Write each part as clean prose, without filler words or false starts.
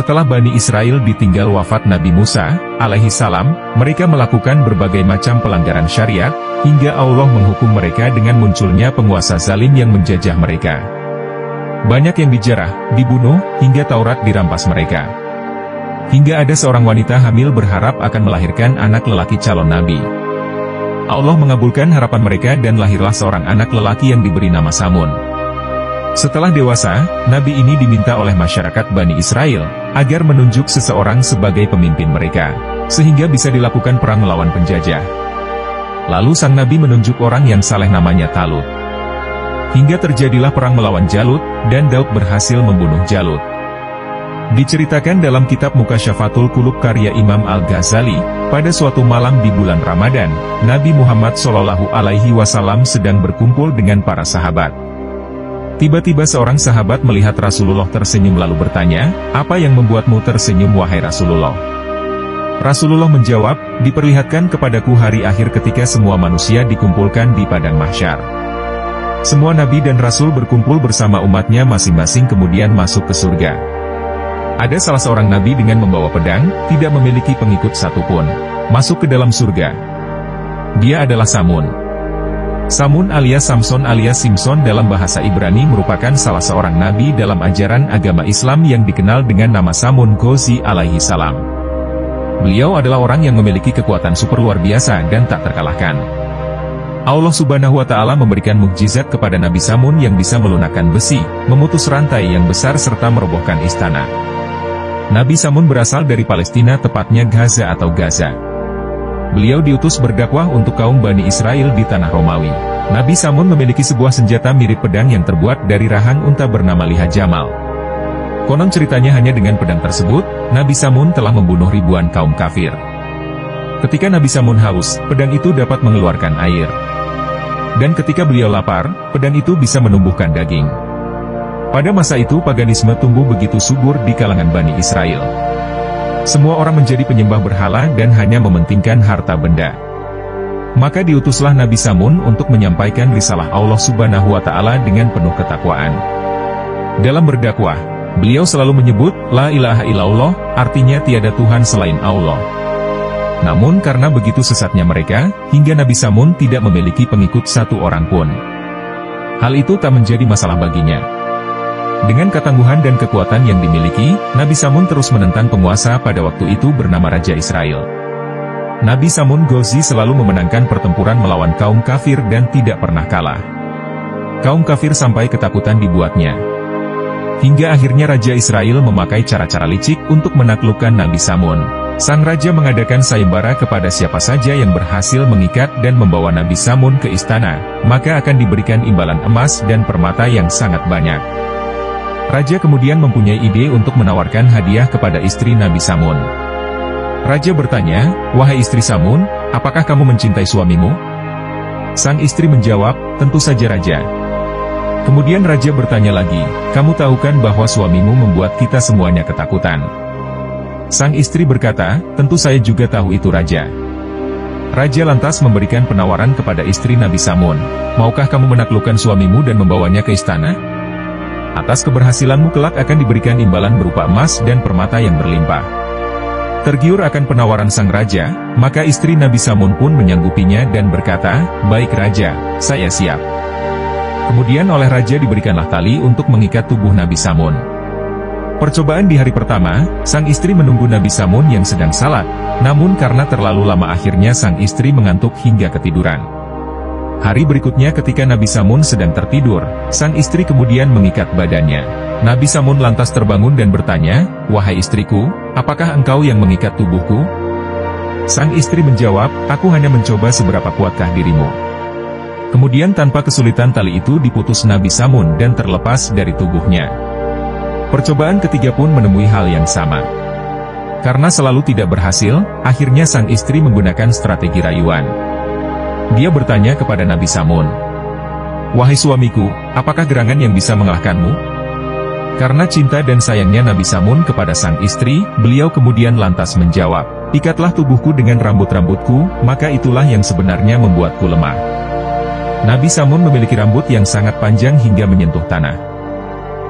Setelah Bani Israel ditinggal wafat Nabi Musa, alaihi salam, mereka melakukan berbagai macam pelanggaran syariat, hingga Allah menghukum mereka dengan munculnya penguasa zalim yang menjajah mereka. Banyak yang dijarah, dibunuh, hingga Taurat dirampas mereka. Hingga ada seorang wanita hamil berharap akan melahirkan anak lelaki calon Nabi. Allah mengabulkan harapan mereka dan lahirlah seorang anak lelaki yang diberi nama Samun. Setelah dewasa, Nabi ini diminta oleh masyarakat Bani Israel, agar menunjuk seseorang sebagai pemimpin mereka, sehingga bisa dilakukan perang melawan penjajah. Lalu sang Nabi menunjuk orang yang saleh namanya Talut. Hingga terjadilah perang melawan Jalut, dan Daud berhasil membunuh Jalut. Diceritakan dalam kitab Mukasyafatul Qulub karya Imam Al-Ghazali, pada suatu malam di bulan Ramadan, Nabi Muhammad SAW sedang berkumpul dengan para sahabat. Tiba-tiba seorang sahabat melihat Rasulullah tersenyum lalu bertanya, "Apa yang membuatmu tersenyum wahai Rasulullah?" Rasulullah menjawab, "Diperlihatkan kepadaku hari akhir ketika semua manusia dikumpulkan di padang mahsyar. Semua nabi dan rasul berkumpul bersama umatnya masing-masing kemudian masuk ke surga. Ada salah seorang nabi dengan membawa pedang, tidak memiliki pengikut satupun, masuk ke dalam surga. Dia adalah Samun." Samun alias Samson alias Simpson dalam bahasa Ibrani merupakan salah seorang nabi dalam ajaran agama Islam yang dikenal dengan nama Samun Ghozi alaihi salam. Beliau adalah orang yang memiliki kekuatan super luar biasa dan tak terkalahkan. Allah Subhanahu wa Ta'ala memberikan mukjizat kepada Nabi Samun yang bisa melunakkan besi, memutus rantai yang besar serta merobohkan istana. Nabi Samun berasal dari Palestina, tepatnya Gaza atau Gaza. Beliau diutus berdakwah untuk kaum Bani Israel di tanah Romawi. Nabi Samun memiliki sebuah senjata mirip pedang yang terbuat dari rahang unta bernama Liha Jamal. Konon ceritanya hanya dengan pedang tersebut, Nabi Samun telah membunuh ribuan kaum kafir. Ketika Nabi Samun haus, pedang itu dapat mengeluarkan air. Dan ketika beliau lapar, pedang itu bisa menumbuhkan daging. Pada masa itu paganisme tumbuh begitu subur di kalangan Bani Israel. Semua orang menjadi penyembah berhala dan hanya mementingkan harta benda. Maka diutuslah Nabi Samun untuk menyampaikan risalah Allah Subhanahu wa Ta'ala dengan penuh ketakwaan. Dalam berdakwah, beliau selalu menyebut, "La ilaha illallah", artinya tiada Tuhan selain Allah. Namun karena begitu sesatnya mereka, hingga Nabi Samun tidak memiliki pengikut satu orang pun. Hal itu tak menjadi masalah baginya. Dengan ketangguhan dan kekuatan yang dimiliki, Nabi Samun terus menentang penguasa pada waktu itu bernama Raja Israel. Nabi Samun Ghozi selalu memenangkan pertempuran melawan kaum kafir dan tidak pernah kalah. Kaum kafir sampai ketakutan dibuatnya. Hingga akhirnya Raja Israel memakai cara-cara licik untuk menaklukkan Nabi Samun. Sang Raja mengadakan sayembara kepada siapa saja yang berhasil mengikat dan membawa Nabi Samun ke istana, maka akan diberikan imbalan emas dan permata yang sangat banyak. Raja kemudian mempunyai ide untuk menawarkan hadiah kepada istri Nabi Samun. Raja bertanya, "Wahai istri Samun, apakah kamu mencintai suamimu?" Sang istri menjawab, "Tentu saja Raja." Kemudian Raja bertanya lagi, "Kamu tahu kan bahwa suamimu membuat kita semuanya ketakutan?" Sang istri berkata, "Tentu saya juga tahu itu Raja." Raja lantas memberikan penawaran kepada istri Nabi Samun, "Maukah kamu menaklukkan suamimu dan membawanya ke istana? Atas keberhasilanmu kelak akan diberikan imbalan berupa emas dan permata yang berlimpah." Tergiur akan penawaran sang raja, maka istri Nabi Samun pun menyanggupinya dan berkata, "Baik Raja, saya siap." Kemudian oleh raja diberikanlah tali untuk mengikat tubuh Nabi Samun. Percobaan di hari pertama, sang istri menunggu Nabi Samun yang sedang salat, namun karena terlalu lama akhirnya sang istri mengantuk hingga ketiduran. Hari berikutnya ketika Nabi Samun sedang tertidur, sang istri kemudian mengikat badannya. Nabi Samun lantas terbangun dan bertanya, "Wahai istriku, apakah engkau yang mengikat tubuhku?" Sang istri menjawab, "Aku hanya mencoba seberapa kuatkah dirimu." Kemudian tanpa kesulitan tali itu diputus Nabi Samun dan terlepas dari tubuhnya. Percobaan ketiga pun menemui hal yang sama. Karena selalu tidak berhasil, akhirnya sang istri menggunakan strategi rayuan. Dia bertanya kepada Nabi Samun, "Wahai suamiku, apakah gerangan yang bisa mengalahkanmu?" Karena cinta dan sayangnya Nabi Samun kepada sang istri, beliau kemudian lantas menjawab, "Ikatlah tubuhku dengan rambut-rambutku, maka itulah yang sebenarnya membuatku lemah." Nabi Samun memiliki rambut yang sangat panjang hingga menyentuh tanah.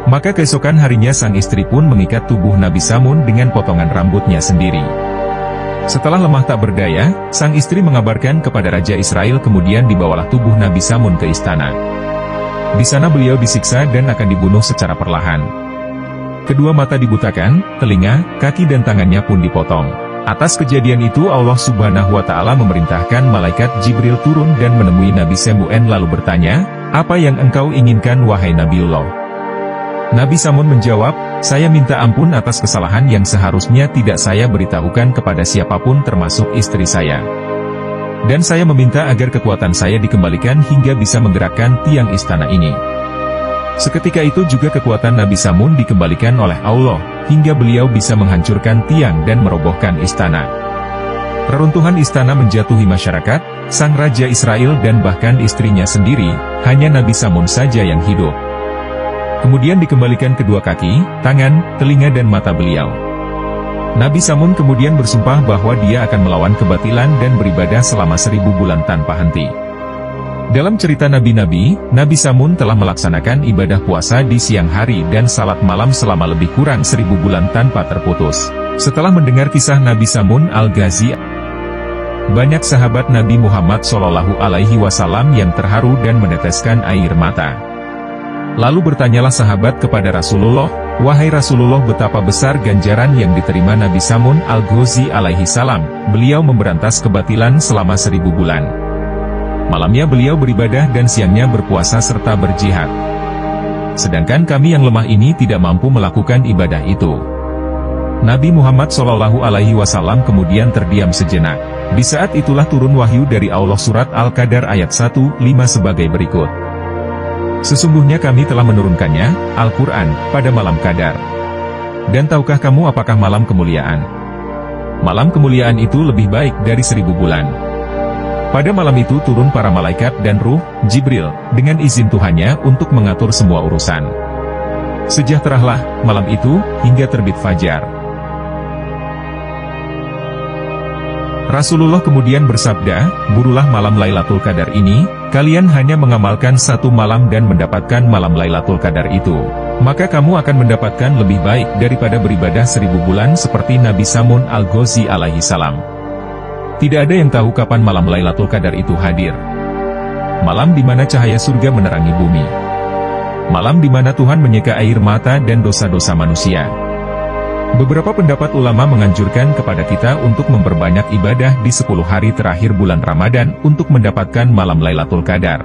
Maka keesokan harinya sang istri pun mengikat tubuh Nabi Samun dengan potongan rambutnya sendiri. Setelah lemah tak berdaya, sang istri mengabarkan kepada Raja Israel, kemudian dibawalah tubuh Nabi Samun ke istana. Di sana beliau disiksa dan akan dibunuh secara perlahan. Kedua mata dibutakan, telinga, kaki dan tangannya pun dipotong. Atas kejadian itu Allah Subhanahu wa Ta'ala memerintahkan malaikat Jibril turun dan menemui Nabi Samun lalu bertanya, "Apa yang engkau inginkan wahai Nabiullah?" Nabi Samun menjawab, "Saya minta ampun atas kesalahan yang seharusnya tidak saya beritahukan kepada siapapun termasuk istri saya. Dan saya meminta agar kekuatan saya dikembalikan hingga bisa menggerakkan tiang istana ini." Seketika itu juga kekuatan Nabi Samun dikembalikan oleh Allah, hingga beliau bisa menghancurkan tiang dan merobohkan istana. Reruntuhan istana menjatuhi masyarakat, sang Raja Israel dan bahkan istrinya sendiri, hanya Nabi Samun saja yang hidup. Kemudian dikembalikan kedua kaki, tangan, telinga dan mata beliau. Nabi Samun kemudian bersumpah bahwa dia akan melawan kebatilan dan beribadah selama 1000 bulan tanpa henti. Dalam cerita nabi-nabi, Nabi Samun telah melaksanakan ibadah puasa di siang hari dan salat malam selama lebih kurang 1000 bulan tanpa terputus. Setelah mendengar kisah Nabi Samun Al-Ghazi, banyak sahabat Nabi Muhammad SAW yang terharu dan meneteskan air mata. Lalu bertanyalah sahabat kepada Rasulullah, "Wahai Rasulullah, betapa besar ganjaran yang diterima Nabi Samun Al-Ghazi alaihissalam. Beliau memberantas kebatilan selama 1000 bulan. Malamnya beliau beribadah dan siangnya berpuasa serta berjihad. Sedangkan kami yang lemah ini tidak mampu melakukan ibadah itu." Nabi Muhammad SAW kemudian terdiam sejenak. Di saat itulah turun wahyu dari Allah surat Al-Qadar ayat 1-5 sebagai berikut. "Sesungguhnya kami telah menurunkannya, Al-Quran, pada malam Qadar. Dan tahukah kamu apakah malam kemuliaan? Malam kemuliaan itu lebih baik dari 1000 bulan. Pada malam itu turun para malaikat dan ruh, Jibril, dengan izin Tuhannya untuk mengatur semua urusan. Sejahteralah malam itu, hingga terbit fajar." Rasulullah kemudian bersabda, "Burulah malam Lailatul Qadar ini, kalian hanya mengamalkan 1 malam dan mendapatkan malam Lailatul Qadar itu. Maka kamu akan mendapatkan lebih baik daripada beribadah 1000 bulan seperti Nabi Samun Al-Ghazi alaihissalam." Tidak ada yang tahu kapan malam Lailatul Qadar itu hadir. Malam di mana cahaya surga menerangi bumi. Malam di mana Tuhan menyeka air mata dan dosa-dosa manusia. Beberapa pendapat ulama menganjurkan kepada kita untuk memperbanyak ibadah di 10 hari terakhir bulan Ramadan untuk mendapatkan malam Lailatul Qadar.